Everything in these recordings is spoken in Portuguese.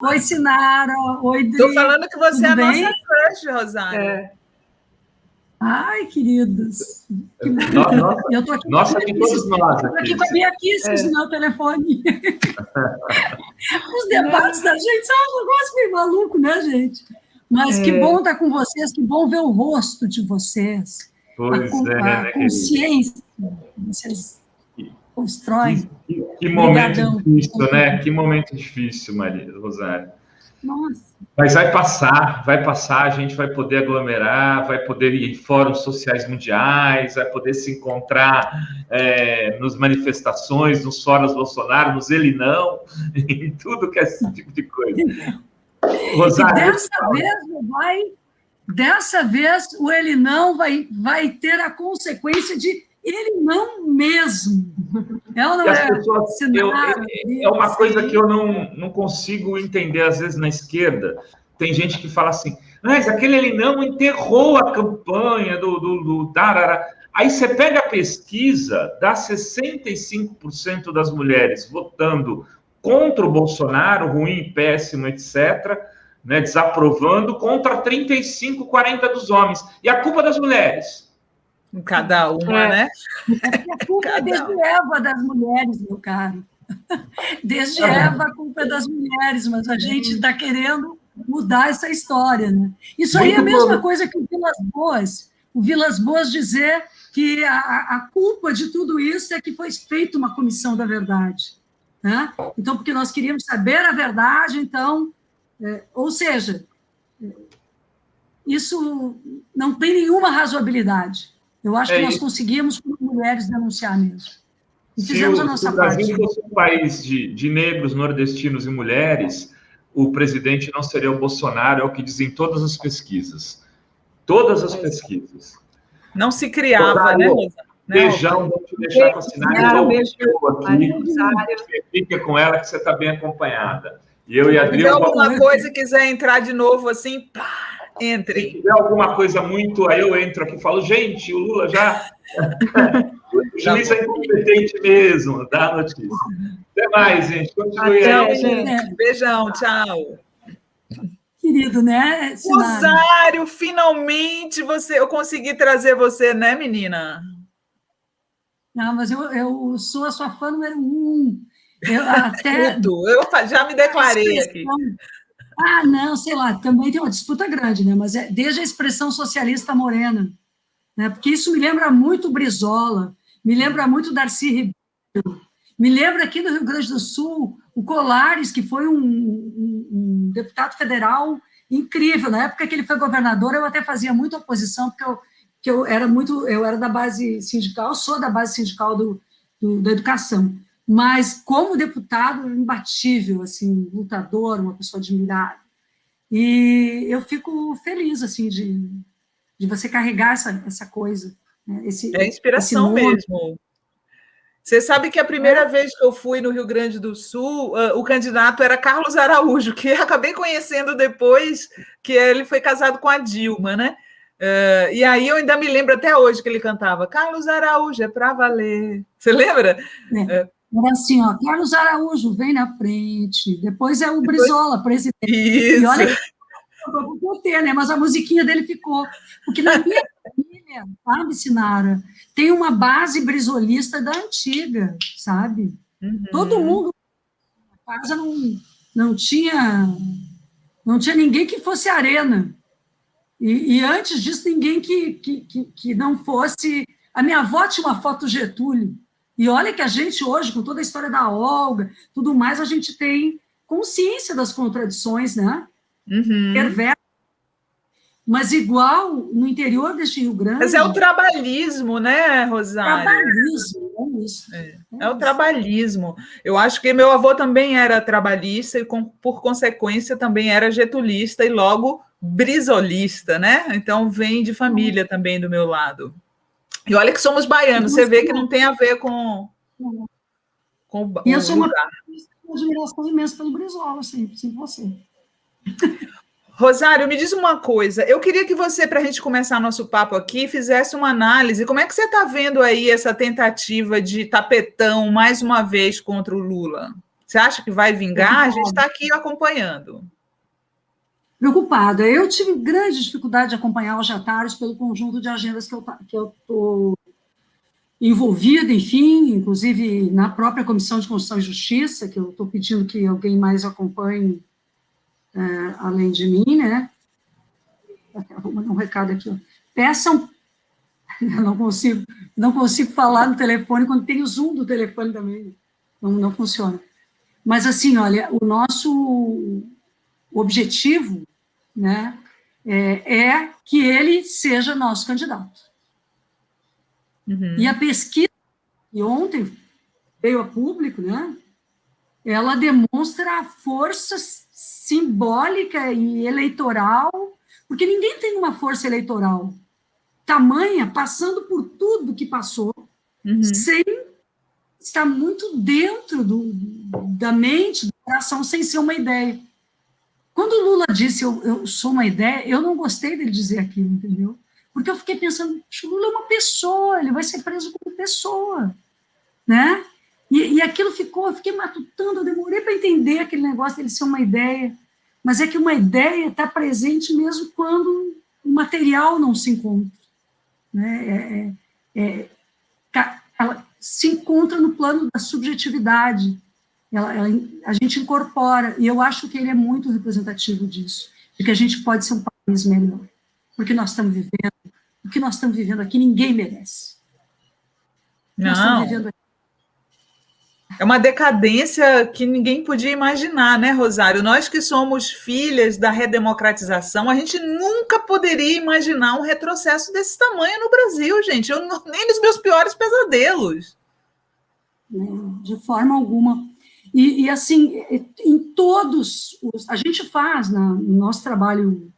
Oi, Sinara. Oi, Dri. Estou falando que você é a bem? nossa crush, Rosário. É. Ai, queridos. Que bom. Nossa, Eu tô aqui nossa, que todos nós Estou aqui aqui. com a Bia Kisses no meu telefone. Os debates da gente são um negócio meio maluco, né, gente? Mas que bom estar com vocês, que bom ver o rosto de vocês. Pois A consciência que vocês constroem. Que momento Obrigadão. difícil, né? Que momento difícil, Maria Rosário. Nossa. Mas vai passar, a gente vai poder aglomerar, vai poder ir em fóruns sociais mundiais, vai poder se encontrar nas manifestações, nos fóruns Bolsonaro, nos ele não, em tudo que é esse tipo de coisa. Rosário, dessa vez o ele não vai ter a consequência de ele não mesmo. É uma coisa que eu não consigo entender, às vezes, na esquerda. Tem gente que fala assim, mas aquele ele não enterrou a campanha do Tarara. Aí você pega a pesquisa, dá 65% das mulheres votando contra o Bolsonaro, ruim, péssimo, etc., né, desaprovando, contra 35, 40 dos homens. E a culpa das mulheres? Cada uma, né? A culpa é desde Eva das mulheres, meu caro. Desde Eva, a culpa é das mulheres, mas a gente está querendo mudar essa história, né? Isso aí é a mesma coisa que o Vilas Boas dizer que a culpa de tudo isso é que foi feita uma comissão da verdade, né? Então, porque nós queríamos saber a verdade, então... ou seja, isso não tem nenhuma razoabilidade. Eu acho que nós conseguimos, como mulheres, denunciar mesmo. E fizemos a nossa parte. Se o Brasil fosse um país de negros, nordestinos e mulheres, o presidente não seria o Bolsonaro, é o que dizem todas as pesquisas. Todas as pesquisas. Não se criava, né, Rosa? Beijão, vou te deixar com a Sinara. Fica com ela, que você está bem acompanhada. E eu e a Adri... Se alguma coisa quiser entrar de novo assim, entre. Se tiver alguma coisa muito... Aí eu entro aqui e falo, gente, o Lula já... O juiz é incompetente mesmo, dá a notícia. Até mais, gente. Continue aí. Gente. Beijão, tchau. Querido, né, Sinara? Rosário, finalmente eu consegui trazer você, né, menina? Não, mas eu sou a sua fã número 1. Eu já me declarei aqui. Não, sei lá, também tem uma disputa grande, né? Mas desde a expressão socialista morena, né? Porque isso me lembra muito Brizola, me lembra muito Darcy Ribeiro, me lembra aqui do Rio Grande do Sul, o Colares, que foi um deputado federal incrível. Na época que ele foi governador, eu até fazia muita oposição, porque eu era da base sindical, sou da base sindical da educação. Mas, como deputado, imbatível, assim, lutador, uma pessoa admirável. E eu fico feliz, assim, de você carregar essa coisa. Né? É inspiração mesmo. Você sabe que a primeira vez que eu fui no Rio Grande do Sul, o candidato era Carlos Araújo, que acabei conhecendo depois que ele foi casado com a Dilma, né? E aí eu ainda me lembro até hoje que ele cantava Carlos Araújo é pra valer. Você lembra? Era assim, ó, Carlos Araújo vem na frente, depois é o Brizola, presidente. Isso. E olha que eu vou ter, né? Mas a musiquinha dele ficou. Porque na minha família, sabe, Sinara, tem uma base brizolista da antiga, sabe? Uhum. Todo mundo na casa não tinha ninguém que fosse arena. E antes disso, ninguém que não fosse... A minha avó tinha uma foto do Getúlio. E olha que a gente hoje, com toda a história da Olga, tudo mais, a gente tem consciência das contradições, né? Uhum. Perverso. Mas igual no interior deste Rio Grande... Mas é o trabalhismo, né, Rosário? Trabalhismo, é isso. É o trabalhismo. Eu acho que meu avô também era trabalhista e, por consequência, também era getulista e logo brisolista, né? Então, vem de família também do meu lado. E olha que somos baianos, você vê que não tem a ver com e eu sou uma admiração imensa pelo Brizola, sempre você. Rosário, me diz uma coisa. Eu queria que você, para a gente começar nosso papo aqui, fizesse uma análise. Como é que você está vendo aí essa tentativa de tapetão, mais uma vez, contra o Lula? Você acha que vai vingar? A gente está aqui acompanhando. Preocupada. Eu tive grande dificuldade de acompanhar os jantares pelo conjunto de agendas que eu estou envolvida, enfim, inclusive na própria Comissão de Constituição e Justiça, que eu estou pedindo que alguém mais acompanhe além de mim, né? Vou mandar um recado aqui. Ó. Peçam... Eu não consigo falar no telefone quando tem o Zoom do telefone também. Não funciona. Mas, assim, olha, o nosso objetivo, né, é que ele seja nosso candidato. Uhum. E a pesquisa que ontem veio a público, né, ela demonstra a força simbólica e eleitoral, porque ninguém tem uma força eleitoral tamanha, passando por tudo que passou, sem estar muito dentro da mente, do coração, sem ser uma ideia. Quando o Lula disse eu sou uma ideia, eu não gostei dele dizer aquilo, entendeu? Porque eu fiquei pensando, o Lula é uma pessoa, ele vai ser preso como pessoa, né? E aquilo eu fiquei matutando, eu demorei para entender aquele negócio dele ser uma ideia, mas é que uma ideia está presente mesmo quando o material não se encontra. Né? Ela se encontra no plano da subjetividade, a gente incorpora, e eu acho que ele é muito representativo disso, de que a gente pode ser um país melhor, porque nós estamos vivendo, o que nós estamos vivendo aqui ninguém merece. Não. Nós estamos vivendo aqui. É uma decadência que ninguém podia imaginar, né, Rosário? Nós que somos filhas da redemocratização, a gente nunca poderia imaginar um retrocesso desse tamanho no Brasil, gente. Nem nos meus piores pesadelos. De forma alguma. E assim, em todos a gente faz, no nosso trabalho,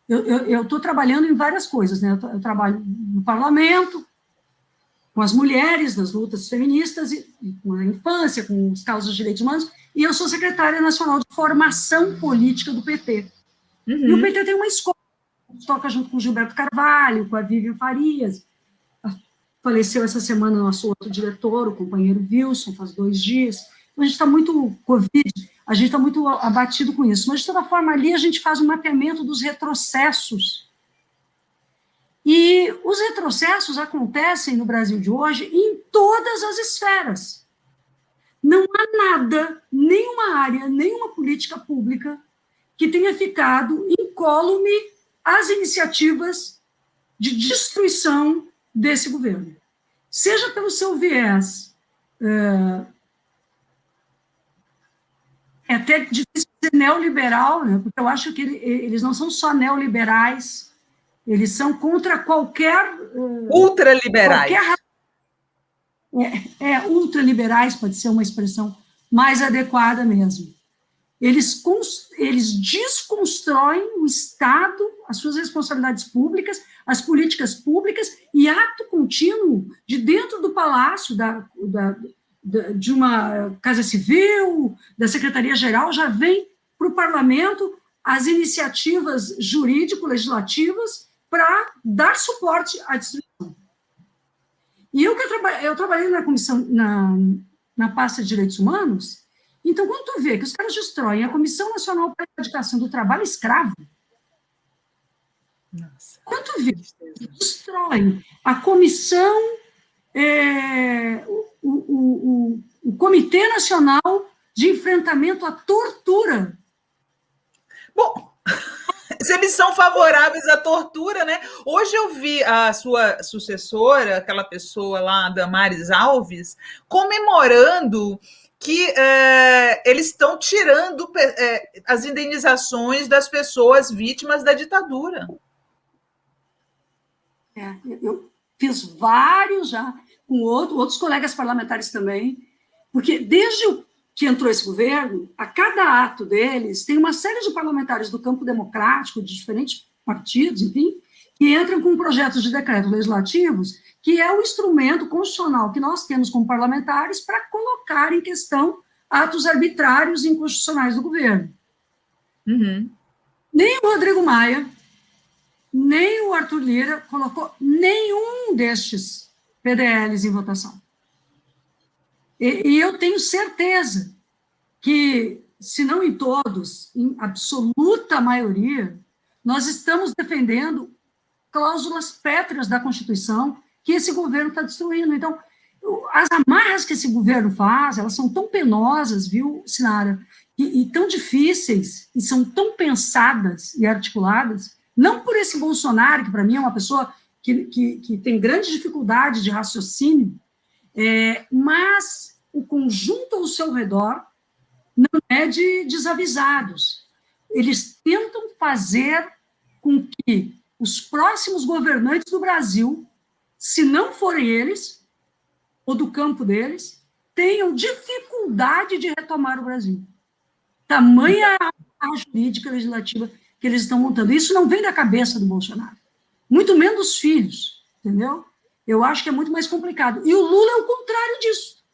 eu estou trabalhando em várias coisas, né? Eu trabalho no parlamento, com as mulheres, nas lutas feministas, e com a infância, com as causas de direitos humanos, e eu sou secretária nacional de formação política do PT. E o PT tem uma escola, que toca junto com o Gilberto Carvalho, com a Vivian Farias. Faleceu essa semana nosso outro diretor, o companheiro Wilson, faz 2 dias. Então, a gente está muito Covid, a gente está muito abatido com isso. Mas, de toda forma, ali a gente faz um mapeamento dos retrocessos. E os retrocessos acontecem no Brasil de hoje em todas as esferas. Não há nada, nenhuma área, nenhuma política pública que tenha ficado incólume às iniciativas de destruição desse governo. Seja pelo seu viés, é até difícil dizer neoliberal, né, porque eu acho que eles não são só neoliberais, eles são contra qualquer... ultraliberais. Ultraliberais pode ser uma expressão mais adequada mesmo. Eles desconstroem o Estado, as suas responsabilidades públicas, as políticas públicas, e ato contínuo de dentro do palácio, de uma Casa Civil, da Secretaria-Geral, já vem para o parlamento as iniciativas jurídico-legislativas para dar suporte à destruição. E eu trabalhei na comissão, na pasta de direitos humanos, então, quando tu vê que os caras destroem a Comissão Nacional para a Erradicação do Trabalho Escravo, quando tu vê que destroem a comissão, o Comitê Nacional de Enfrentamento à Tortura. Bom, se eles são favoráveis à tortura, né? Hoje eu vi a sua sucessora, aquela pessoa lá, Damares Alves, comemorando que eles estão tirando as indenizações das pessoas vítimas da ditadura. Eu fiz vários já, com outros colegas parlamentares também, porque desde que entrou esse governo, a cada ato deles, tem uma série de parlamentares do campo democrático, de diferentes partidos, enfim, que entram com projetos de decreto legislativos, que é o instrumento constitucional que nós temos como parlamentares para colocar em questão atos arbitrários e inconstitucionais do governo. Nem o Rodrigo Maia, nem o Arthur Lira colocou nenhum destes PDLs em votação. E eu tenho certeza que, se não em todos, em absoluta maioria, nós estamos defendendo cláusulas pétreas da Constituição que esse governo está destruindo. Então, as amarras que esse governo faz, elas são tão penosas, viu, Sinara, e tão difíceis, e são tão pensadas e articuladas, não por esse Bolsonaro, que para mim é uma pessoa que tem grande dificuldade de raciocínio, mas o conjunto ao seu redor não é de desavisados. Eles tentam fazer com que os próximos governantes do Brasil, se não forem eles, ou do campo deles, tenham dificuldade de retomar o Brasil. Tamanha a jurídica legislativa que eles estão montando. Isso não vem da cabeça do Bolsonaro. Muito menos dos filhos, entendeu? Eu acho que é muito mais complicado. E o Lula é o contrário disso.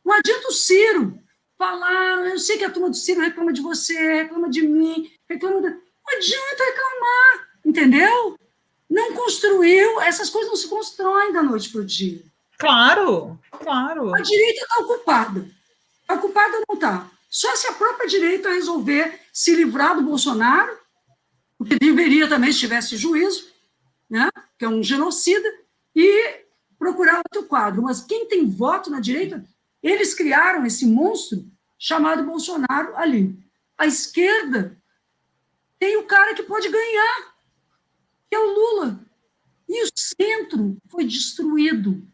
Não adianta o Ciro falar, eu sei que a turma do Ciro reclama de você, reclama de mim, reclama... Não adianta reclamar, entendeu? Não construiu, essas coisas não se constroem da noite para o dia. Claro, claro. A direita está ocupada. Está ocupada ou não está? Só se a própria direita resolver se livrar do Bolsonaro, o que deveria também, se tivesse juízo, né, que é um genocida, e procurar outro quadro. Mas quem tem voto na direita, eles criaram esse monstro chamado Bolsonaro ali. A esquerda tem o cara que pode ganhar, que é o Lula. E o centro foi destruído,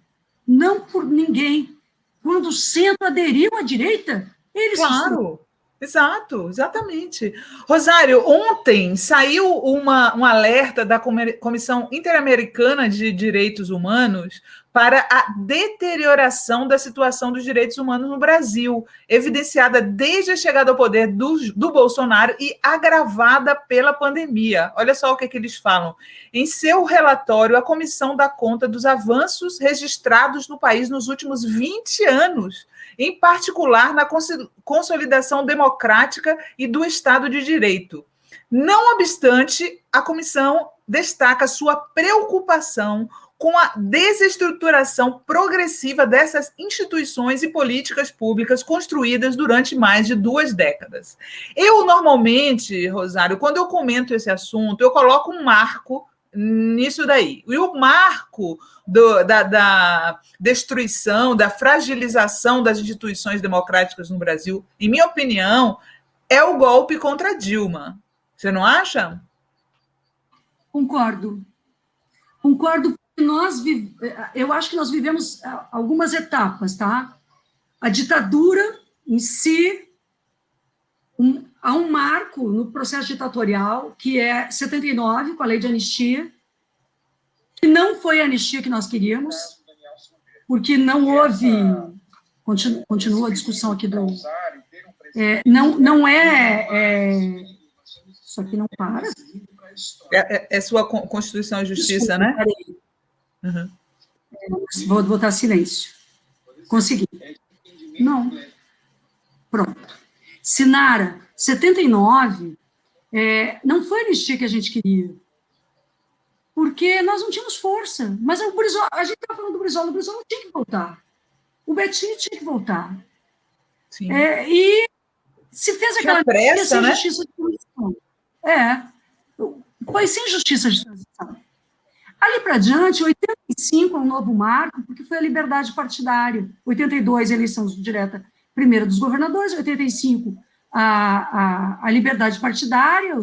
não por ninguém. Quando o centro aderiu à direita, eles... Claro, exato, exatamente. Rosário, ontem saiu um alerta da Comissão Interamericana de Direitos Humanos para a deterioração da situação dos direitos humanos no Brasil, evidenciada desde a chegada ao poder do Bolsonaro e agravada pela pandemia. Olha só o que eles falam. Em seu relatório, a comissão dá conta dos avanços registrados no país nos últimos 20 anos, em particular na consolidação democrática e do Estado de Direito. Não obstante, a comissão destaca sua preocupação com a desestruturação progressiva dessas instituições e políticas públicas construídas durante mais de 2 décadas. Eu, normalmente, Rosário, quando eu comento esse assunto, eu coloco um marco nisso daí. E o marco da destruição, da fragilização das instituições democráticas no Brasil, em minha opinião, é o golpe contra Dilma. Você não acha? Concordo, porque eu acho que nós vivemos algumas etapas, tá? A ditadura em si, há um marco no processo ditatorial, que é 79, com a lei de anistia, que não foi a anistia que nós queríamos, porque não houve... Continua a discussão aqui do... Isso aqui não para. É sua Constituição e Justiça, desculpa, né? Uhum. Vou botar silêncio. Consegui. Não. Pronto. Sinara, 79, não foi a anistia que a gente queria, porque nós não tínhamos força. Mas o Brizola, a gente estava falando do Brizola tinha que voltar. O Betinho tinha que voltar. Sim. E se fez aquela pressa, sem né? justiça de transição. Foi sem justiça de transição. Ali para diante, 85 é um novo marco, porque foi a liberdade partidária. 82, eleição direta primeira dos governadores, 85, a liberdade partidária,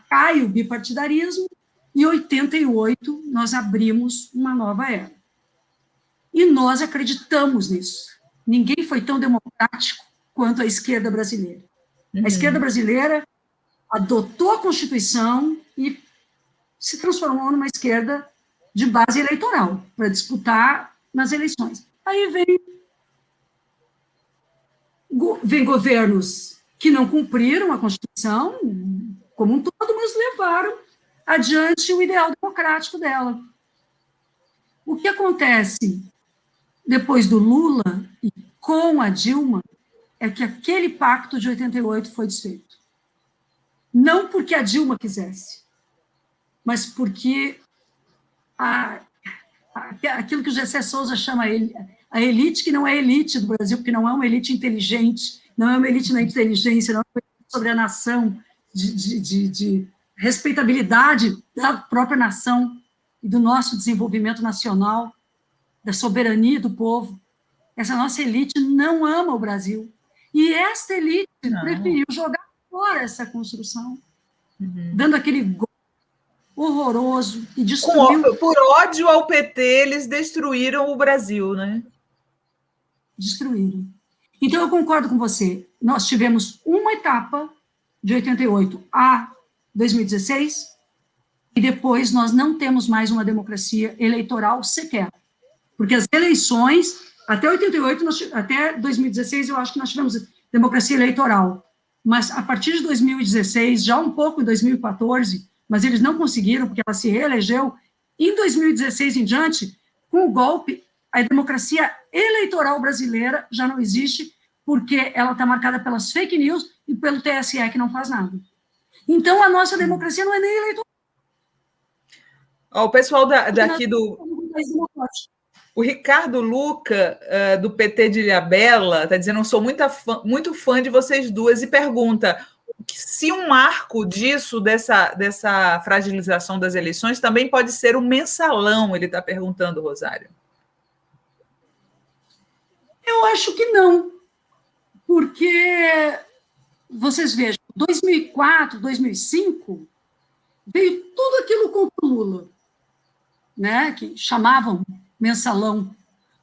cai o bipartidarismo, e 88, nós abrimos uma nova era. E nós acreditamos nisso. Ninguém foi tão democrático quanto a esquerda brasileira. A esquerda brasileira adotou a Constituição e se transformou numa esquerda de base eleitoral, para disputar nas eleições. Aí vem governos que não cumpriram a Constituição como um todo, mas levaram adiante o ideal democrático dela. O que acontece depois do Lula e com a Dilma é que aquele pacto de 88 foi desfeito. Não porque a Dilma quisesse, mas porque aquilo que o Gessé Souza chama a elite, que não é elite do Brasil, porque não é uma elite inteligente, não é uma elite na inteligência, não é uma elite sobre a nação, de respeitabilidade da própria nação e do nosso desenvolvimento nacional, da soberania do povo. Essa nossa elite não ama o Brasil. E esta elite preferiu jogar fora essa construção, dando aquele golpe horroroso e destruindo... Por ódio ao PT, eles destruíram o Brasil, né? Destruíram. Então, eu concordo com você. Nós tivemos uma etapa de 88 a 2016 e depois nós não temos mais uma democracia eleitoral sequer. Porque as eleições, até 88, até 2016, eu acho que nós tivemos democracia eleitoral. Mas a partir de 2016, já um pouco em 2014, mas eles não conseguiram, porque ela se reelegeu. Em 2016 em diante, com o golpe, a democracia eleitoral brasileira já não existe, porque ela está marcada pelas fake news e pelo TSE, que não faz nada. Então, a nossa democracia não é nem eleitoral. O pessoal daqui do... O Ricardo Luca, do PT de Ilhabela, está dizendo: eu sou muito fã de vocês duas, e pergunta se um marco disso, dessa fragilização das eleições, também pode ser o mensalão, ele está perguntando, Rosário. Eu acho que não, porque, vocês vejam, 2004, 2005, veio tudo aquilo contra o Lula, né, que chamavam mensalão,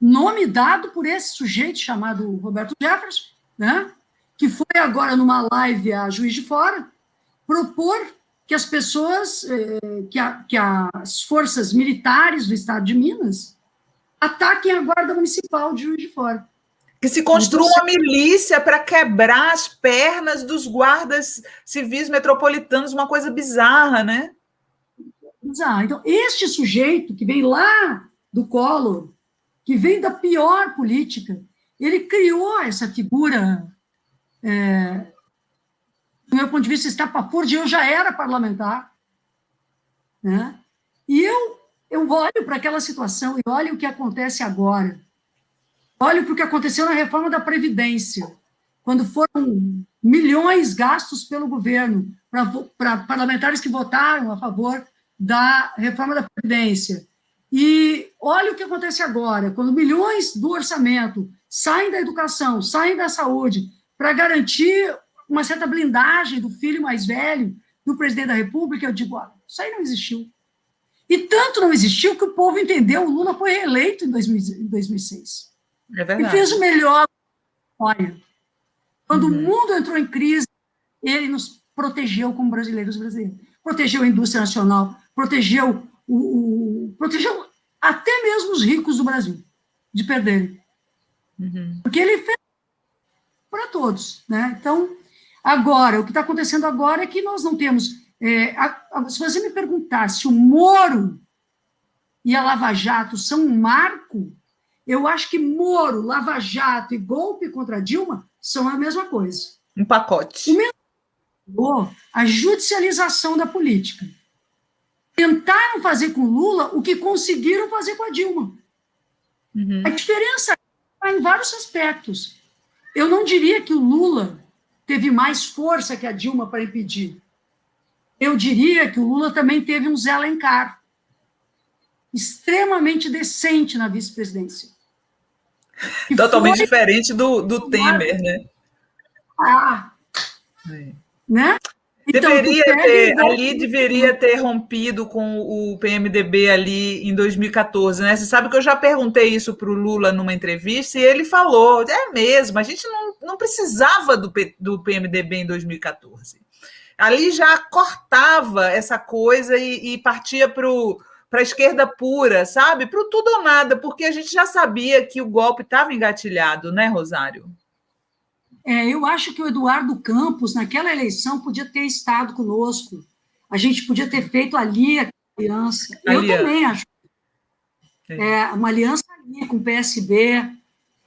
nome dado por esse sujeito chamado Roberto Jefferson, né, que foi agora numa live a Juiz de Fora, propor que as pessoas, que as forças militares do estado de Minas ataquem a Guarda Municipal de Juiz de Fora. Que se construa uma milícia para quebrar as pernas dos guardas civis metropolitanos, uma coisa bizarra, né? Bizarra. Então, este sujeito que vem lá do Collor, que vem da pior política, ele criou essa figura, do meu ponto de vista, estapafúrdia. Eu já era parlamentar, né? E eu olho para aquela situação e olho o que acontece agora. Olho para o que aconteceu na reforma da Previdência, quando foram milhões gastos pelo governo para parlamentares que votaram a favor da reforma da Previdência. E olha o que acontece agora, quando milhões do orçamento saem da educação, saem da saúde, para garantir uma certa blindagem do filho mais velho do presidente da República. Eu digo: olha, isso aí não existiu. E tanto não existiu que o povo entendeu. O Lula foi reeleito em 2006. É verdade. E fez o melhor. Olha, quando o mundo entrou em crise, ele nos protegeu como brasileiros. Protegeu a indústria nacional, protegeu até mesmo os ricos do Brasil de perderem. Porque ele fez para todos, né? Então, agora, o que está acontecendo agora é que nós não temos... se você me perguntar se o Moro e a Lava Jato são um marco, eu acho que Moro, Lava Jato e golpe contra Dilma são a mesma coisa. Um pacote. A judicialização da política. Tentaram fazer com Lula o que conseguiram fazer com a Dilma. A diferença está em vários aspectos. Eu não diria que o Lula teve mais força que a Dilma para impedir. Eu diria que o Lula também teve um Zé Alencar, extremamente decente na vice-presidência. Totalmente diferente do Temer, né? Né? Então, deveria ter rompido com o PMDB ali em 2014, né? Você sabe que eu já perguntei isso para o Lula numa entrevista e ele falou: é mesmo, a gente não precisava do PMDB em 2014. Ali já cortava essa coisa e partia para a esquerda pura, sabe? Para o tudo ou nada, porque a gente já sabia que o golpe estava engatilhado, né, Rosário? Eu acho que o Eduardo Campos, naquela eleição, podia ter estado conosco. A gente podia ter feito ali a aliança. Eu também acho. Uma aliança ali com o PSB,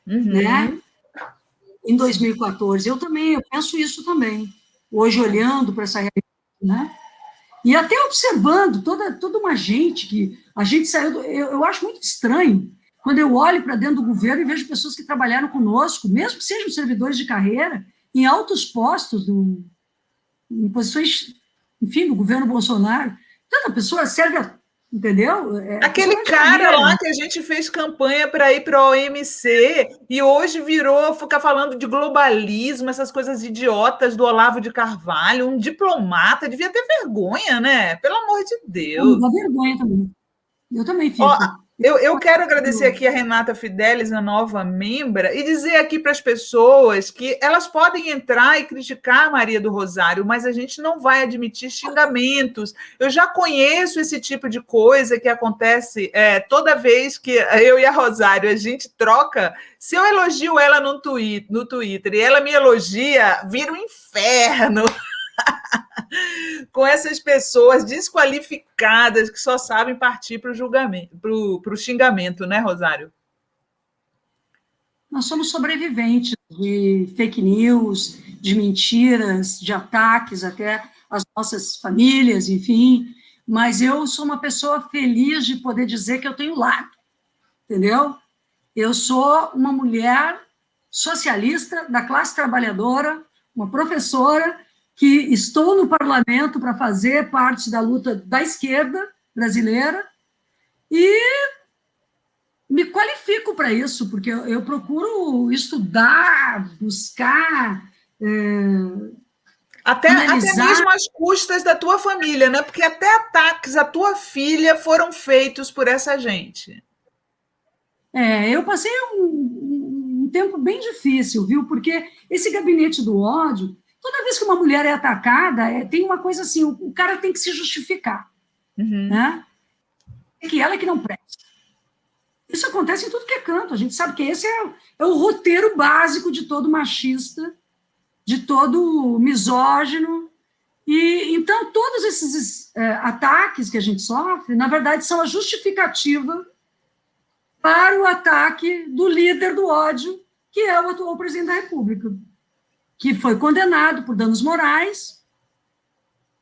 né? Em 2014. Eu penso isso também. Hoje, olhando para essa realidade, né? E até observando toda uma gente que a gente saiu... Eu acho muito estranho quando eu olho para dentro do governo e vejo pessoas que trabalharam conosco, mesmo que sejam servidores de carreira, em altos postos, em posições, enfim, do governo Bolsonaro. Tanta pessoa serve, entendeu? Aquele cara lá que a gente fez campanha para ir para a OMC e hoje virou, fica falando de globalismo, essas coisas idiotas do Olavo de Carvalho, um diplomata, devia ter vergonha, né? Pelo amor de Deus. Dá vergonha também. Eu também fico. Eu quero agradecer aqui a Renata Fidelis, a nova membra, e dizer aqui para as pessoas que elas podem entrar e criticar a Maria do Rosário, mas a gente não vai admitir xingamentos. Eu já conheço esse tipo de coisa que acontece toda vez que eu e a Rosário, a gente troca. Se eu elogio ela no Twitter e ela me elogia, vira um inferno. Com essas pessoas desqualificadas que só sabem partir para o julgamento, para o xingamento, né, Rosário? Nós somos sobreviventes de fake news, de mentiras, de ataques até às nossas famílias, enfim, mas eu sou uma pessoa feliz de poder dizer que eu tenho lado, entendeu? Eu sou uma mulher socialista da classe trabalhadora, uma professora que estou no parlamento para fazer parte da luta da esquerda brasileira e me qualifico para isso, porque eu procuro estudar, buscar, até mesmo às custas da tua família, né? Porque até ataques à tua filha foram feitos por essa gente. Eu passei um tempo bem difícil, viu? Porque esse gabinete do ódio, toda vez que uma mulher é atacada, tem uma coisa assim, o cara tem que se justificar, né? É que ela que não presta. Isso acontece em tudo que é canto, a gente sabe que esse é o roteiro básico de todo machista, de todo misógino, e então todos esses ataques que a gente sofre, na verdade, são a justificativa para o ataque do líder do ódio, que é o atual presidente da República, que foi condenado por danos morais,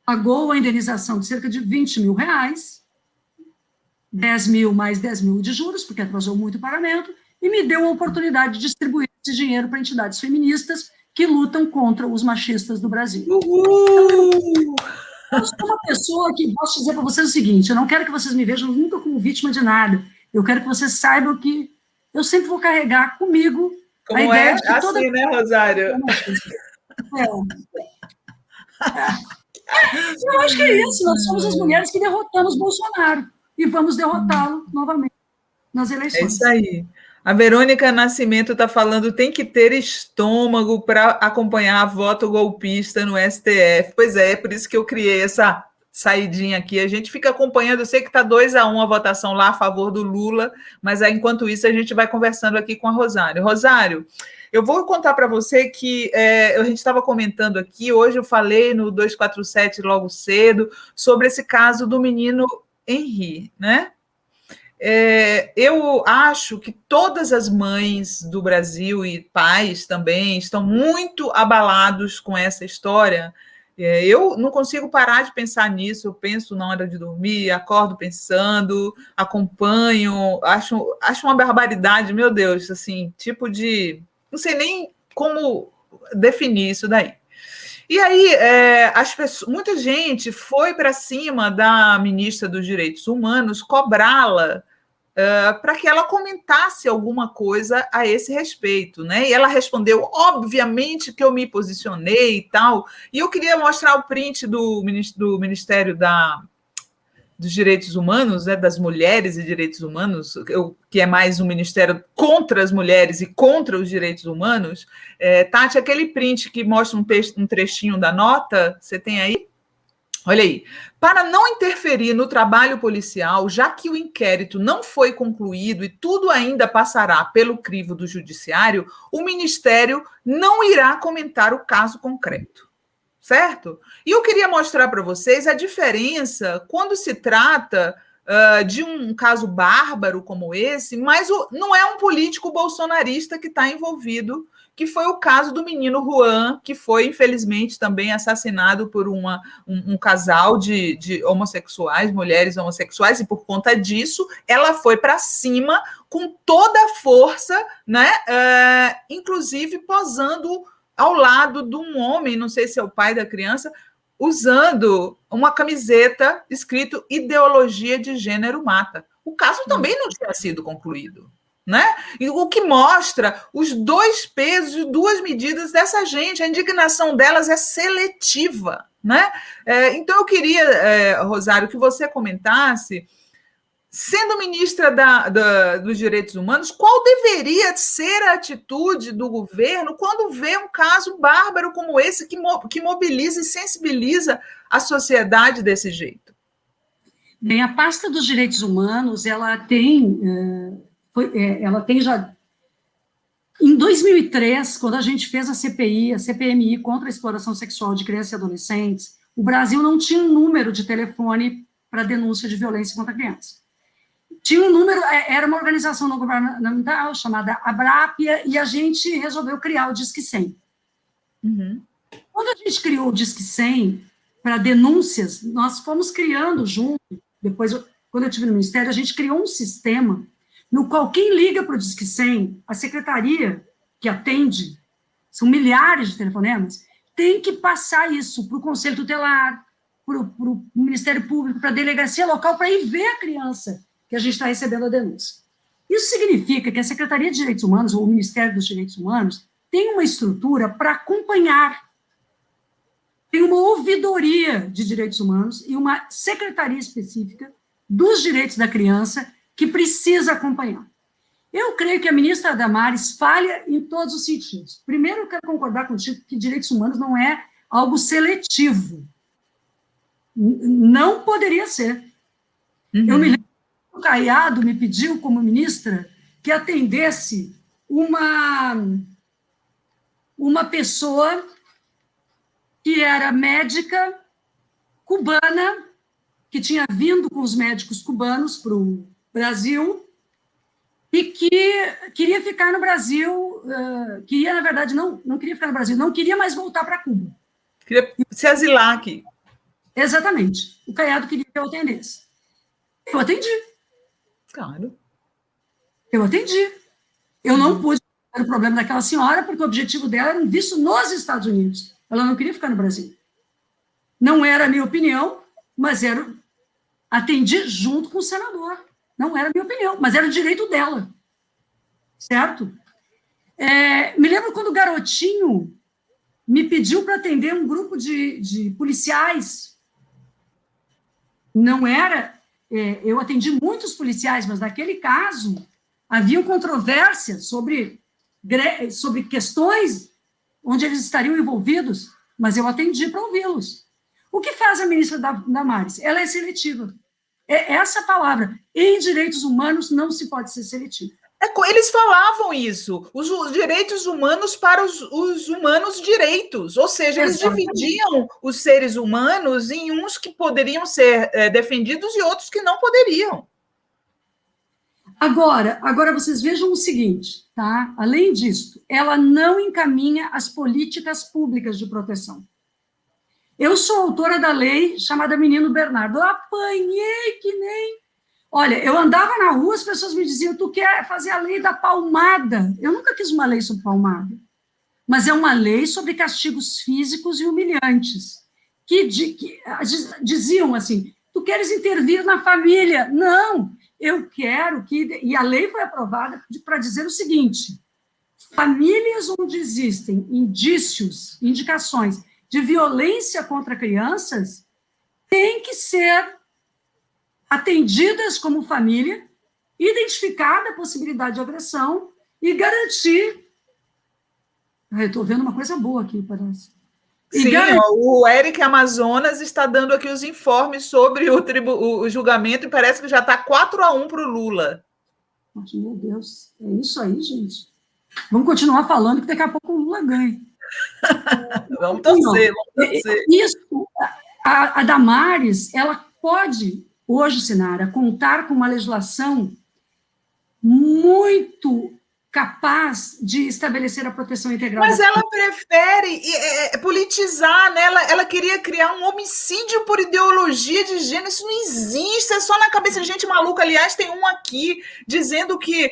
pagou a indenização de cerca de R$20 mil, 10 mil mais 10 mil de juros, porque atrasou muito o pagamento, e me deu a oportunidade de distribuir esse dinheiro para entidades feministas que lutam contra os machistas do Brasil. Uhul! Eu sou uma pessoa que posso dizer para vocês o seguinte, eu não quero que vocês me vejam nunca como vítima de nada, eu quero que vocês saibam que eu sempre vou carregar comigo como a ideia de que assim, toda... né, Rosário? Eu acho que é isso, nós somos as mulheres que derrotamos Bolsonaro e vamos derrotá-lo novamente nas eleições. É isso aí. A Verônica Nascimento está falando, tem que ter estômago para acompanhar voto golpista no STF. Pois é por isso que eu criei essa saidinha aqui. A gente fica acompanhando, eu sei que está 2-1 a votação lá a favor do Lula, mas aí, enquanto isso a gente vai conversando aqui com a Rosário. Rosário, eu vou contar para você que a gente estava comentando aqui, hoje eu falei no 247 logo cedo, sobre esse caso do menino Henri, né? Eu acho que todas as mães do Brasil e pais também estão muito abalados com essa história. Eu não consigo parar de pensar nisso, eu penso na hora de dormir, acordo pensando, acompanho, acho uma barbaridade, meu Deus, assim, tipo de... Não sei nem como definir isso daí. E aí, muita gente foi para cima da ministra dos Direitos Humanos cobrá-la para que ela comentasse alguma coisa a esse respeito, né? E ela respondeu, obviamente que eu me posicionei e tal, e eu queria mostrar o print do Ministério dos Direitos Humanos, né, das Mulheres e Direitos Humanos, que é mais um ministério contra as mulheres e contra os direitos humanos. Tati, aquele print que mostra um trechinho da nota, você tem aí? Olha aí. Para não interferir no trabalho policial, já que o inquérito não foi concluído e tudo ainda passará pelo crivo do judiciário, o Ministério não irá comentar o caso concreto. Certo? E eu queria mostrar para vocês a diferença quando se trata de um caso bárbaro como esse, mas não é um político bolsonarista que está envolvido, que foi o caso do menino Juan, que foi, infelizmente, também assassinado por um casal de homossexuais, mulheres homossexuais, e por conta disso, ela foi para cima com toda a força, né? Inclusive posando ao lado de um homem, não sei se é o pai da criança, usando uma camiseta escrito ideologia de gênero mata. O caso também não tinha sido concluído, né? E o que mostra os dois pesos e duas medidas dessa gente, a indignação delas é seletiva, né? Então eu queria, Rosário, que você comentasse, sendo ministra dos Direitos Humanos, qual deveria ser a atitude do governo quando vê um caso bárbaro como esse, que mobiliza e sensibiliza a sociedade desse jeito? Bem, a pasta dos direitos humanos, ela tem já... Em 2003, quando a gente fez a CPI, a CPMI contra a exploração sexual de crianças e adolescentes, o Brasil não tinha um número de telefone para denúncia de violência contra crianças. Tinha um número, era uma organização não governamental chamada Abrapia, e a gente resolveu criar o Disque 100. Uhum. Quando a gente criou o Disque 100 para denúncias, nós fomos criando junto, depois, quando eu estive no Ministério, a gente criou um sistema no qual quem liga para o Disque 100, a secretaria que atende, são milhares de telefonemas, tem que passar isso para o Conselho Tutelar, para o Ministério Público, para a delegacia local, para ir ver a criança que a gente está recebendo a denúncia. Isso significa que a Secretaria de Direitos Humanos, ou o Ministério dos Direitos Humanos, tem uma estrutura para acompanhar, tem uma ouvidoria de direitos humanos e uma secretaria específica dos direitos da criança que precisa acompanhar. Eu creio que a ministra Damares falha em todos os sentidos. Primeiro, eu quero concordar contigo que direitos humanos não é algo seletivo. Não poderia ser. Uhum. Eu me lembro que o Caiado me pediu, como ministra, que atendesse uma pessoa que era médica cubana, que tinha vindo com os médicos cubanos para o Brasil, e que queria ficar no Brasil, queria, na verdade, não queria ficar no Brasil, não queria mais voltar para Cuba. Queria se asilar aqui. Exatamente. O Caiado queria que eu atendesse. Eu atendi. Claro. Eu atendi. Eu não pude resolver o problema daquela senhora, porque o objetivo dela era um visto nos Estados Unidos. Ela não queria ficar no Brasil. Não era a minha opinião, mas atendi junto com o senador. Não era a minha opinião, mas era o direito dela. Certo? Me lembro quando o Garotinho me pediu para atender um grupo de policiais. Não era... eu atendi muitos policiais, mas naquele caso haviam controvérsias sobre questões onde eles estariam envolvidos, mas eu atendi para ouvi-los. O que faz a ministra Damares? Ela é seletiva. É essa palavra. Em direitos humanos não se pode ser seletivo. Eles falavam isso, os direitos humanos para os humanos direitos, ou seja, eles dividiam os seres humanos em uns que poderiam ser defendidos e outros que não poderiam. Agora vocês vejam o seguinte, tá? Além disso, ela não encaminha as políticas públicas de proteção. Eu sou autora da lei chamada Menino Bernardo. Eu apanhei que nem... Olha, eu andava na rua, as pessoas me diziam, tu quer fazer a lei da palmada? Eu nunca quis uma lei sobre palmada. Mas é uma lei sobre castigos físicos e humilhantes, que diziam assim, tu queres intervir na família? Não, eu quero que... E a lei foi aprovada para dizer o seguinte, famílias onde existem indícios, indicações de violência contra crianças, têm que ser atendidas como família, identificada a possibilidade de agressão e garantir... Eu estou vendo uma coisa boa aqui, parece. Sim, o Eric Amazonas está dando aqui os informes sobre o julgamento e parece que já está 4-1 para o Lula. Meu Deus, é isso aí, gente. Vamos continuar falando que daqui a pouco o Lula ganha. Vamos torcer, vamos torcer. Isso, a Damares, ela pode... Hoje, Sinara, contar com uma legislação muito capaz de estabelecer a proteção integral. Mas ela prefere politizar, né? Ela queria criar um homicídio por ideologia de gênero. Isso não existe, é só na cabeça de gente maluca. Aliás, tem um aqui dizendo que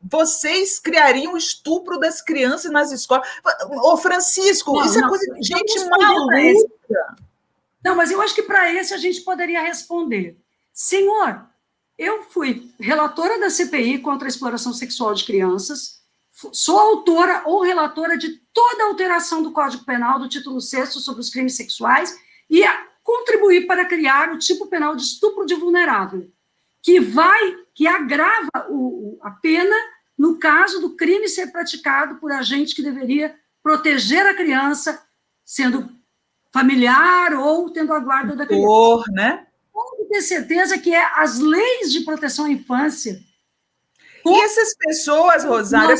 vocês criariam o estupro das crianças nas escolas. Ô, Francisco, não, isso é coisa de gente maluca. Não, mas eu acho que para esse a gente poderia responder. Senhor, eu fui relatora da CPI contra a exploração sexual de crianças, sou autora ou relatora de toda a alteração do Código Penal, do título 6º sobre os crimes sexuais, e contribuir para criar o tipo penal de estupro de vulnerável, que agrava a pena no caso do crime ser praticado por agente que deveria proteger a criança, sendo familiar ou tendo a guarda da criança. Né? Pode ter certeza que as leis de proteção à infância... E essas pessoas, Rosário,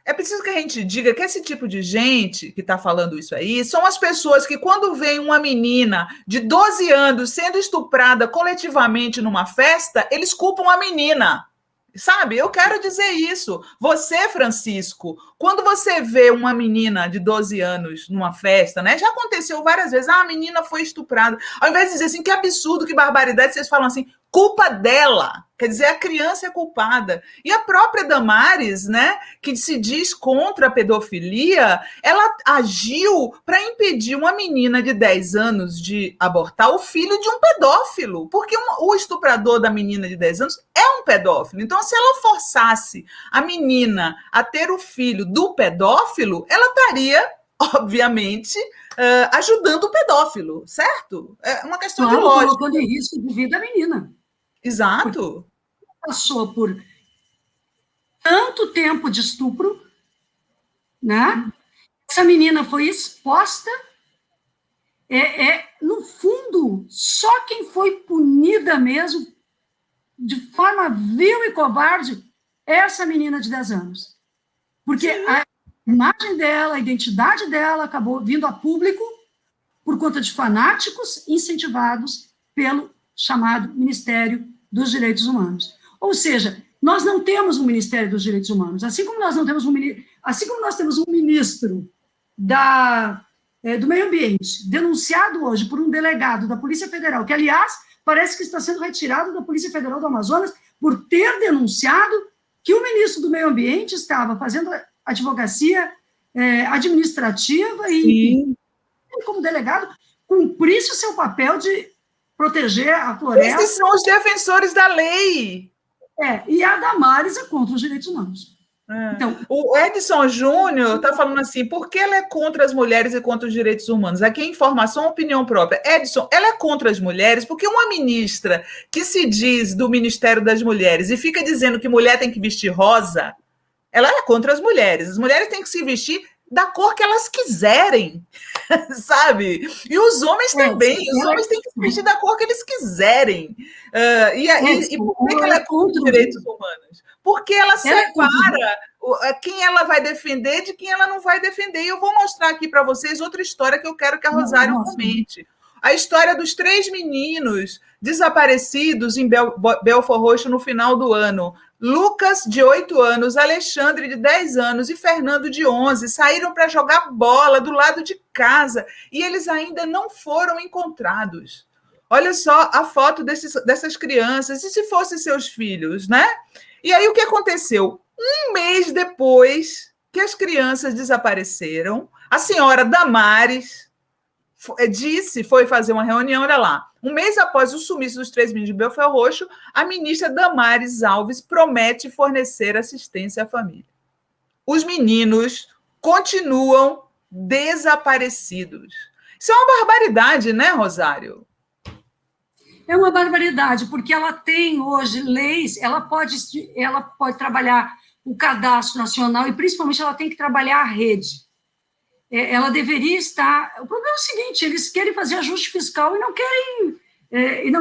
é preciso que a gente diga que esse tipo de gente que está falando isso aí são as pessoas que, quando vem uma menina de 12 anos sendo estuprada coletivamente numa festa, eles culpam a menina. Sabe? Eu quero dizer isso. Você, Francisco, quando você vê uma menina de 12 anos numa festa, né? Já aconteceu várias vezes, a menina foi estuprada. Ao invés de dizer assim, que absurdo, que barbaridade, vocês falam assim, culpa dela. Quer dizer, a criança é culpada. E a própria Damares, né, que se diz contra a pedofilia, ela agiu para impedir uma menina de 10 anos de abortar o filho de um pedófilo, porque o estuprador da menina de 10 anos é um pedófilo. Então, se ela forçasse a menina a ter o filho do pedófilo, ela estaria, obviamente, ajudando o pedófilo, certo? É uma questão de lógica. Colocando em risco de vida a menina. Exato. Passou por tanto tempo de estupro, né? Essa menina foi exposta. No fundo, só quem foi punida mesmo, de forma vil e covarde, é essa menina de 10 anos. Porque a imagem dela, a identidade dela acabou vindo a público por conta de fanáticos incentivados pelo chamado Ministério dos Direitos Humanos. Ou seja, nós não temos um Ministério dos Direitos Humanos, assim como nós temos um ministro do Meio Ambiente, denunciado hoje por um delegado da Polícia Federal, que, aliás, parece que está sendo retirado da Polícia Federal do Amazonas por ter denunciado que o ministro do Meio Ambiente estava fazendo advocacia administrativa e, como delegado, cumprisse o seu papel de proteger a floresta. Esses são os defensores da lei. E a Damares é contra os direitos humanos. Então, o Edson Júnior está falando assim, por que ela é contra as mulheres e contra os direitos humanos? Aqui é informação, opinião própria. Edson, ela é contra as mulheres porque uma ministra que se diz do Ministério das Mulheres e fica dizendo que mulher tem que vestir rosa, ela é contra as mulheres. As mulheres têm que se vestir da cor que elas quiserem, sabe? E os homens também. Os homens têm que se vestir da cor que eles quiserem. E por que ela é contra os direitos humanos? Porque ela separa quem ela vai defender de quem ela não vai defender. E eu vou mostrar aqui para vocês outra história que eu quero que a Rosário comente. A história dos 3 meninos desaparecidos em Belford Roxo no final do ano. Lucas, de 8 anos, Alexandre, de 10 anos, e Fernando, de 11, saíram para jogar bola do lado de casa e eles ainda não foram encontrados. Olha só a foto dessas crianças, e se fossem seus filhos, né? E aí o que aconteceu? Um mês depois que as crianças desapareceram, a senhora Damares foi fazer uma reunião, olha lá. Um mês após o sumiço dos 3 meninos de Belford Roxo, a ministra Damares Alves promete fornecer assistência à família. Os meninos continuam desaparecidos. Isso é uma barbaridade, né, Rosário? É uma barbaridade, porque ela tem hoje leis, ela pode trabalhar o cadastro nacional e, principalmente, ela tem que trabalhar a rede. Ela deveria estar... O problema é o seguinte, eles querem fazer ajuste fiscal e não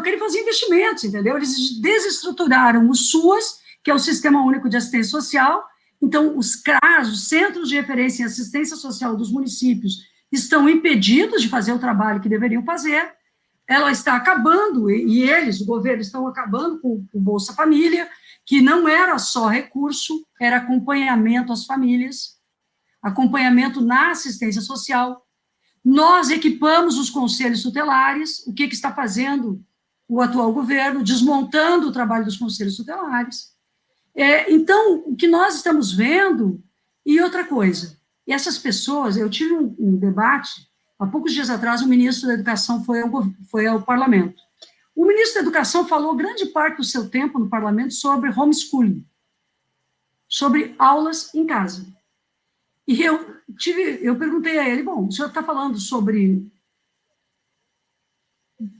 querem fazer investimentos, entendeu? Eles desestruturaram o SUAS, que é o Sistema Único de Assistência Social. Então, os CRAS, os Centros de Referência em Assistência Social dos municípios, estão impedidos de fazer o trabalho que deveriam fazer. Ela está acabando, e eles, o governo, estão acabando com o Bolsa Família, que não era só recurso, era acompanhamento às famílias, acompanhamento na assistência social. Nós equipamos os conselhos tutelares, o que está fazendo o atual governo, desmontando o trabalho dos conselhos tutelares. Então, o que nós estamos vendo, e outra coisa, essas pessoas, eu tive um debate, há poucos dias atrás, o ministro da Educação foi ao parlamento. O ministro da Educação falou grande parte do seu tempo no parlamento sobre homeschooling, sobre aulas em casa. E eu perguntei a ele, bom, o senhor está falando sobre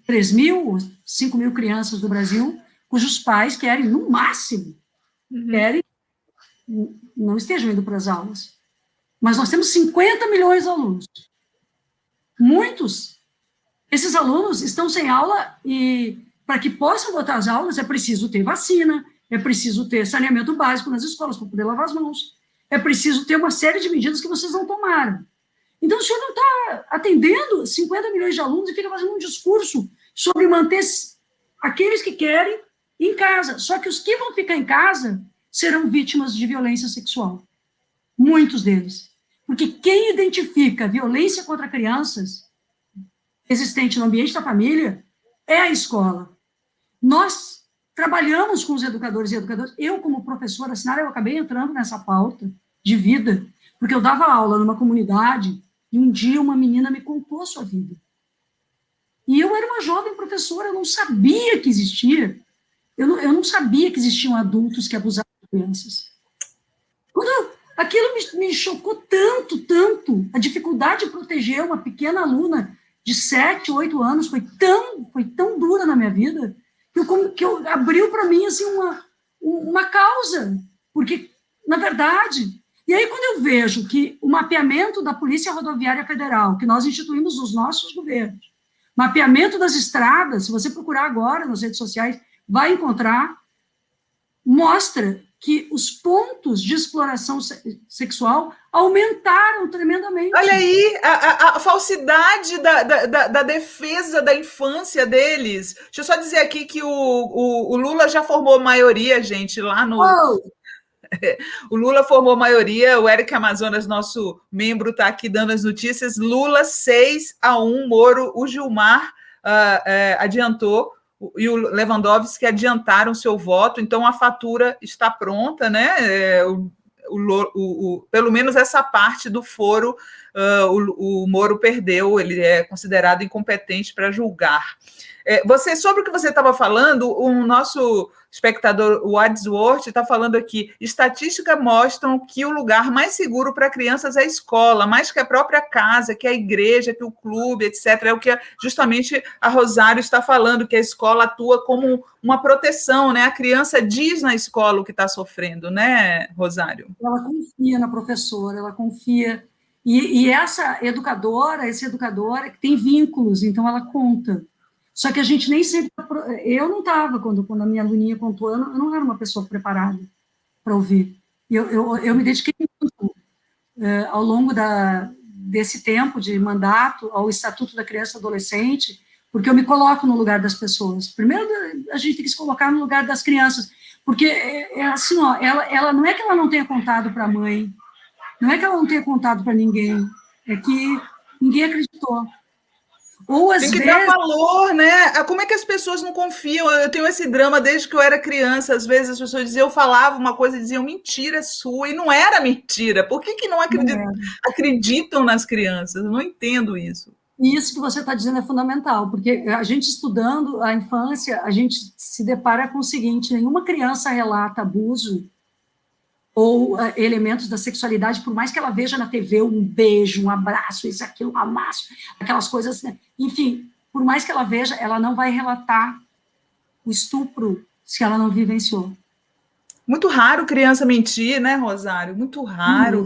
3 mil, 5 mil crianças do Brasil, cujos pais querem, no máximo, não estejam indo para as aulas. Mas nós temos 50 milhões de alunos. Muitos, esses alunos estão sem aula e, para que possam voltar às aulas, é preciso ter vacina, é preciso ter saneamento básico nas escolas para poder lavar as mãos, é preciso ter uma série de medidas que vocês não tomaram. Então, o senhor não está atendendo 50 milhões de alunos e fica fazendo um discurso sobre manter aqueles que querem em casa. Só que os que vão ficar em casa serão vítimas de violência sexual. Muitos deles. Porque quem identifica violência contra crianças existente no ambiente da família é a escola. Nós trabalhamos com os educadores e educadoras. Eu, como professora, eu acabei entrando nessa pauta de vida, porque eu dava aula numa comunidade e um dia uma menina me contou a sua vida. E eu era uma jovem professora, eu não sabia que existia. Eu não sabia que existiam adultos que abusavam de crianças. Aquilo me chocou tanto, a dificuldade de proteger uma pequena aluna de 7, 8 anos foi tão dura na minha vida, que eu abriu para mim assim, uma causa, porque, na verdade, e aí quando eu vejo que o mapeamento da Polícia Rodoviária Federal, que nós instituímos nos nossos governos, mapeamento das estradas, se você procurar agora nas redes sociais, vai encontrar, mostra que os pontos de exploração sexual aumentaram tremendamente. Olha aí, a falsidade da defesa da infância deles. Deixa eu só dizer aqui que o Lula já formou maioria, gente, lá no... O Lula formou maioria, o Eric Amazonas, nosso membro, está aqui dando as notícias. Lula 6-1, Moro, o Gilmar adiantou, e o Lewandowski adiantaram seu voto, então a fatura está pronta, né? Pelo menos essa parte do foro, o Moro perdeu, ele é considerado incompetente para julgar. Sobre o que você estava falando, o nosso espectador Wadsworth está falando aqui, estatísticas mostram que o lugar mais seguro para crianças é a escola, mais que a própria casa, que a igreja, que o clube, etc. É o que justamente a Rosário está falando, que a escola atua como uma proteção, né? A criança diz na escola o que está sofrendo, né, Rosário? Ela confia na professora, ela confia... E essa educadora, que tem vínculos, então ela conta. Só que a gente nem sempre... Eu não estava, quando a minha aluninha contou, eu não era uma pessoa preparada para ouvir. Eu me dediquei muito, ao longo desse tempo de mandato, ao Estatuto da Criança e Adolescente, porque eu me coloco no lugar das pessoas. Primeiro, a gente tem que se colocar no lugar das crianças, porque assim, ó, ela não é que ela não tenha contado para a mãe, não é que ela não tenha contado para ninguém, é que ninguém acreditou. Ou às tem que vezes... dar valor, né? Como é que as pessoas não confiam? Eu tenho esse drama desde que eu era criança. Às vezes as pessoas diziam, eu falava uma coisa e diziam, mentira é sua, e não era mentira. Por que não acreditam nas crianças? Eu não entendo isso. Isso que você está dizendo é fundamental, porque a gente estudando a infância, a gente se depara com o seguinte, nenhuma criança relata abuso ou elementos da sexualidade, por mais que ela veja na TV um beijo, um abraço, isso, aquilo, um amasso, aquelas coisas, né? Enfim, por mais que ela veja, ela não vai relatar o estupro se ela não vivenciou. Muito raro criança mentir, né, Rosário? Muito raro.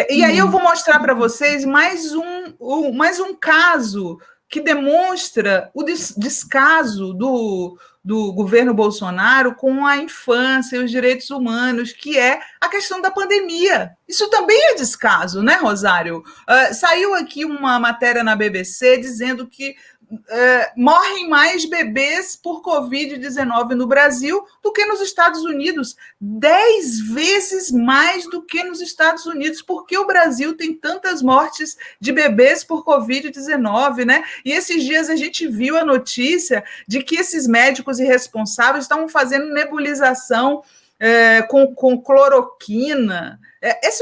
E aí eu vou mostrar para vocês mais um caso que demonstra o descaso do governo Bolsonaro com a infância e os direitos humanos, que é a questão da pandemia. Isso também é descaso, né, Rosário? Saiu aqui uma matéria na BBC dizendo que morrem mais bebês por Covid-19 no Brasil do que nos Estados Unidos, 10 vezes mais do que nos Estados Unidos. Por que o Brasil tem tantas mortes de bebês por Covid-19, né? E esses dias a gente viu a notícia de que esses médicos irresponsáveis estavam fazendo nebulização com cloroquina.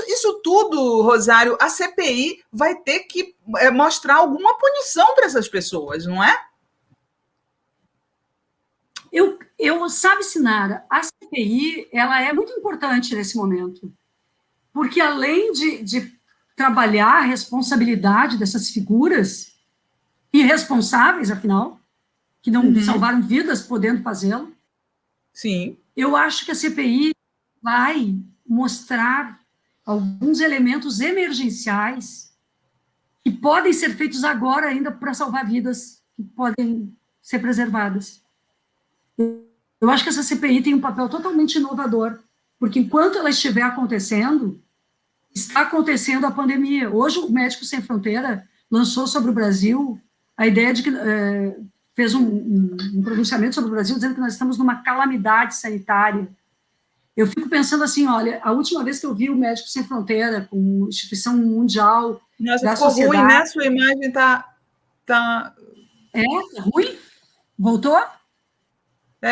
Isso tudo, Rosário, a CPI vai ter que mostrar alguma punição para essas pessoas, não é? Sabe, Sinara, a CPI ela é muito importante nesse momento, porque além de trabalhar a responsabilidade dessas figuras irresponsáveis, afinal, que não salvaram vidas podendo fazê-lo, sim, eu acho que a CPI vai mostrar alguns elementos emergenciais que podem ser feitos agora ainda para salvar vidas que podem ser preservadas. Eu acho que essa CPI tem um papel totalmente inovador, porque enquanto ela estiver acontecendo, está acontecendo a pandemia. Hoje o Médicos Sem Fronteira lançou sobre o Brasil a ideia de que fez um pronunciamento sobre o Brasil dizendo que nós estamos numa calamidade sanitária. Eu fico pensando assim, olha, a última vez que eu vi o Médicos Sem Fronteira, com a instituição mundial da ficou sociedade... ruim, né? Sua imagem tá... Tá ruim? Voltou?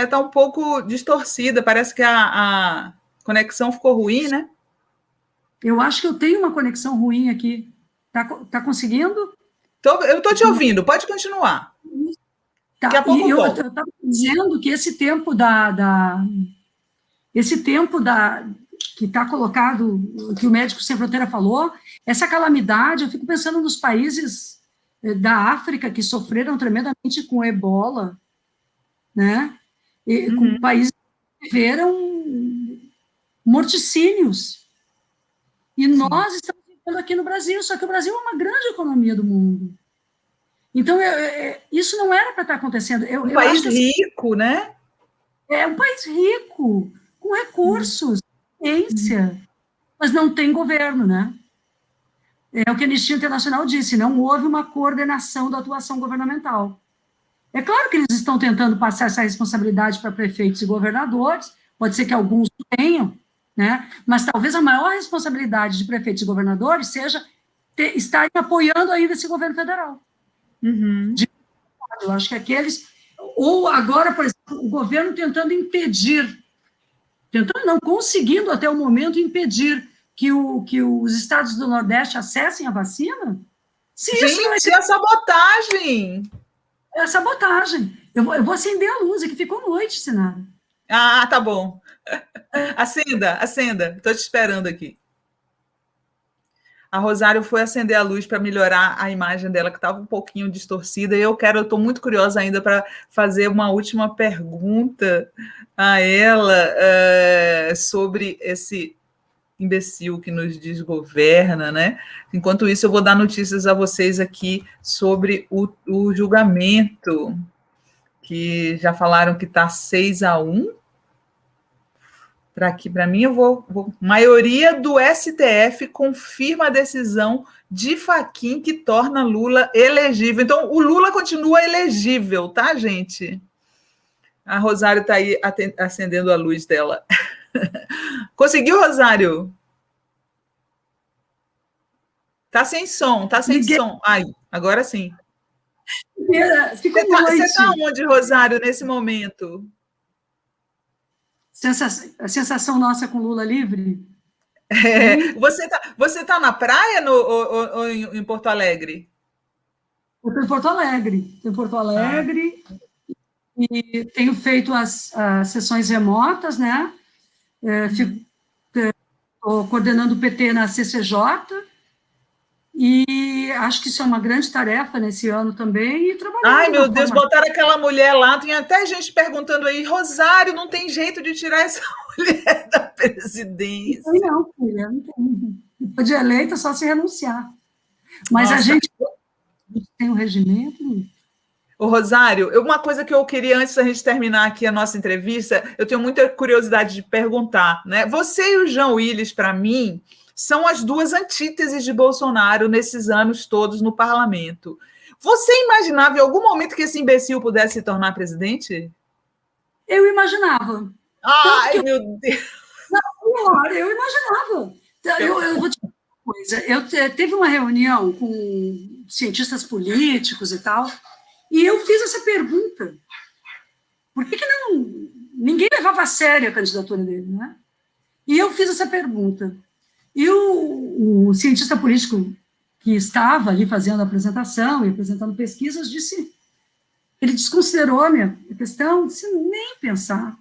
Tá um pouco distorcida, parece que a conexão ficou ruim, né? Eu acho que eu tenho uma conexão ruim aqui. Tá conseguindo? Eu estou te ouvindo, pode continuar. Tá. Daqui a pouco eu estava dizendo que esse tempo que está colocado, que o Médicos Sem Fronteira falou, essa calamidade, eu fico pensando nos países da África que sofreram tremendamente com ebola, né? E, com países que viveram morticínios. E nós estamos vivendo aqui no Brasil, só que o Brasil é uma grande economia do mundo. Então, isso não era para estar acontecendo. Um país rico, né? É um país rico, com recursos, ciência, mas não tem governo, né? É o que a Anistia Internacional disse, não houve uma coordenação da atuação governamental. É claro que eles estão tentando passar essa responsabilidade para prefeitos e governadores, pode ser que alguns tenham, né? Mas talvez a maior responsabilidade de prefeitos e governadores seja estarem apoiando ainda esse governo federal. Eu acho que aqueles... Ou agora, por exemplo, o governo tentando impedir, conseguindo até o momento impedir que os estados do Nordeste acessem a vacina. Gente, é sabotagem! É sabotagem. Eu vou acender a luz, é que ficou noite, Sinara. Ah, tá bom. Acenda. Estou te esperando aqui. A Rosário foi acender a luz para melhorar a imagem dela, que estava um pouquinho distorcida, e eu estou muito curiosa ainda para fazer uma última pergunta a ela sobre esse imbecil que nos desgoverna, né? Enquanto isso, eu vou dar notícias a vocês aqui sobre o julgamento, que já falaram que está 6-1. Para mim, eu vou... Maioria do STF confirma a decisão de Fachin que torna Lula elegível. Então, o Lula continua elegível, tá, gente? A Rosário está aí acendendo a luz dela. Conseguiu, Rosário? Tá sem som. Ai, agora sim. Você está onde, Rosário, nesse momento? A sensação nossa com Lula livre? Você tá na praia ou em Porto Alegre? Eu estou em Porto Alegre. E tenho feito as sessões remotas, né? Estou coordenando o PT na CCJ, e acho que isso é uma grande tarefa nesse ano também, e trabalhando. Ai, meu Deus, botaram aquela mulher lá, tem até gente perguntando aí, Rosário, não tem jeito de tirar essa mulher da presidência? Não, filha, não tem. Depois de eleita, só se renunciar. Mas a gente tem um regimento... Ô, Rosário, uma coisa que eu queria, antes da gente terminar aqui a nossa entrevista, eu tenho muita curiosidade de perguntar, né? Você e o Jean Willis, para mim, são as duas antíteses de Bolsonaro nesses anos todos no parlamento. Você imaginava em algum momento que esse imbecil pudesse se tornar presidente? Eu imaginava. Ai, meu Deus! Eu imaginava. Eu vou te dizer uma coisa. Teve uma reunião com cientistas políticos e tal, e eu fiz essa pergunta. Por que não... Ninguém levava a sério a candidatura dele, né? E eu fiz essa pergunta. E o cientista político que estava ali fazendo a apresentação e apresentando pesquisas ele desconsiderou a minha questão, disse nem pensar.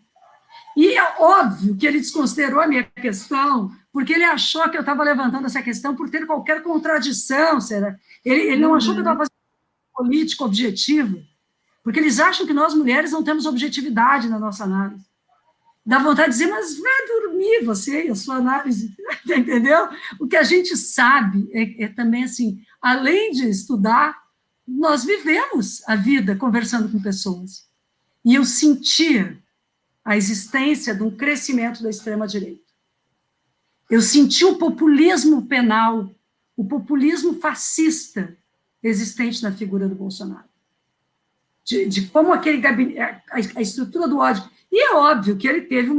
E é óbvio que ele desconsiderou a minha questão, porque ele achou que eu estava levantando essa questão por ter qualquer contradição, será? Ele não achou que eu estava fazendo política objetiva, porque eles acham que nós, mulheres, não temos objetividade na nossa análise. Dá vontade de dizer, mas vai dormir você e a sua análise, entendeu? O que a gente sabe é também assim, além de estudar, nós vivemos a vida conversando com pessoas. E eu sentia a existência de um crescimento da extrema-direita. Eu senti o populismo penal, o populismo fascista existente na figura do Bolsonaro. De como aquele gabinete, a estrutura do ódio. E é óbvio que ele teve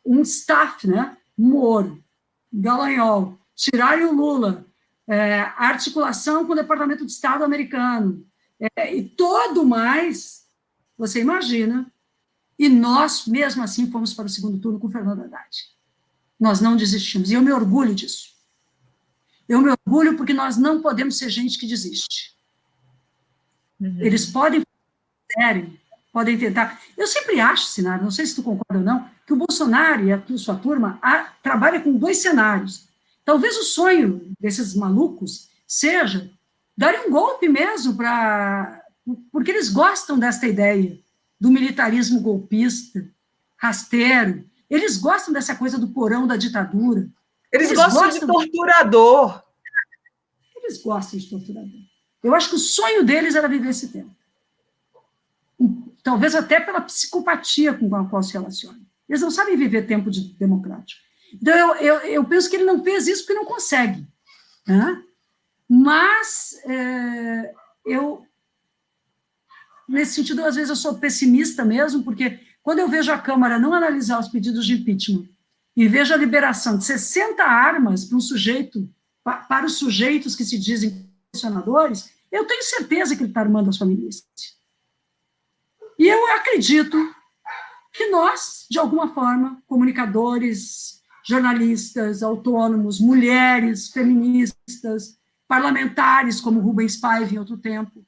um staff, né? Moro, Dallagnol, tirarem o Lula, a articulação com o Departamento de Estado americano, e todo mais, você imagina, e nós, mesmo assim, fomos para o segundo turno com o Fernando Haddad. Nós não desistimos, e eu me orgulho disso. Eu me orgulho porque nós não podemos ser gente que desiste. Eles podem tentar. Eu sempre acho, Sinara, não sei se tu concorda ou não, que o Bolsonaro e a sua turma trabalham com 2 cenários. Talvez o sonho desses malucos seja dar um golpe mesmo, porque eles gostam desta ideia do militarismo golpista, rasteiro. Eles gostam dessa coisa do porão da ditadura. Eles gostam de torturador. Eles gostam de torturador. Eu acho que o sonho deles era viver esse tempo. Talvez até pela psicopatia com a qual se relacionam. Eles não sabem viver tempo democrático. Então, eu penso que ele não fez isso porque não consegue. Né? Mas, nesse sentido, às vezes eu sou pessimista mesmo, porque quando eu vejo a Câmara não analisar os pedidos de impeachment e vejo a liberação de 60 armas para os sujeitos que se dizem questionadores, eu tenho certeza que ele está armando a sua milícia. E eu acredito que nós, de alguma forma, comunicadores, jornalistas, autônomos, mulheres, feministas, parlamentares, como Rubens Paiva em outro tempo,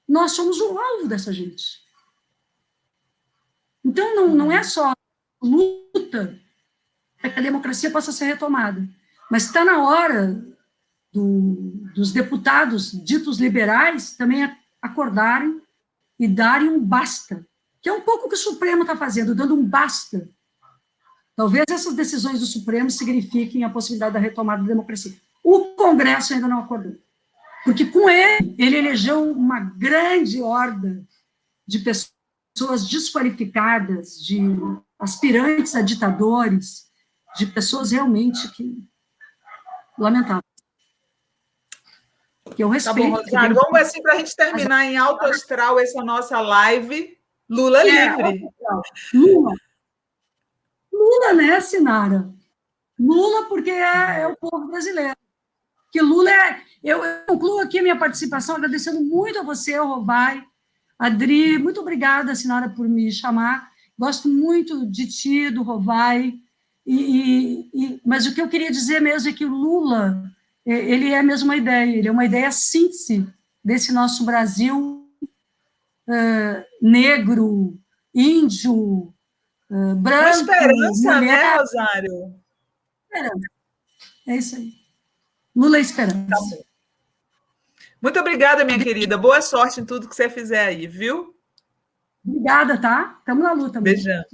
nós somos o alvo dessa gente. Então, não é só luta para que a democracia possa ser retomada, mas está na hora dos deputados ditos liberais também acordarem e darem um basta, que é um pouco o que o Supremo está fazendo, dando um basta. Talvez essas decisões do Supremo signifiquem a possibilidade da retomada da democracia. O Congresso ainda não acordou, porque com ele elegeu uma grande horda de pessoas desqualificadas, de aspirantes a ditadores, de pessoas realmente lamentáveis. Que eu respeito. Tá bom, Rosário, vamos assim para a gente terminar em alto astral essa nossa live. Lula livre. Lula, né, Sinara? Lula, porque é o povo brasileiro. Que Lula eu concluo aqui a minha participação agradecendo muito a você, Rovai, Adri, muito obrigada, Sinara, por me chamar. Gosto muito de ti, do Rovai, mas o que eu queria dizer mesmo é que o Lula, ele é mesmo uma ideia, ele é uma ideia síntese desse nosso Brasil negro, índio, branco, uma esperança, mulher, né, Rosário? Esperança. É isso aí. Lula é esperança. Tá bom. Muito obrigada, minha querida. Boa sorte em tudo que você fizer aí, viu? Obrigada, tá? Estamos na luta. Beijão.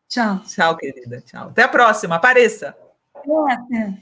Tchau. Tchau, querida. Tchau. Até a próxima. Apareça. Até.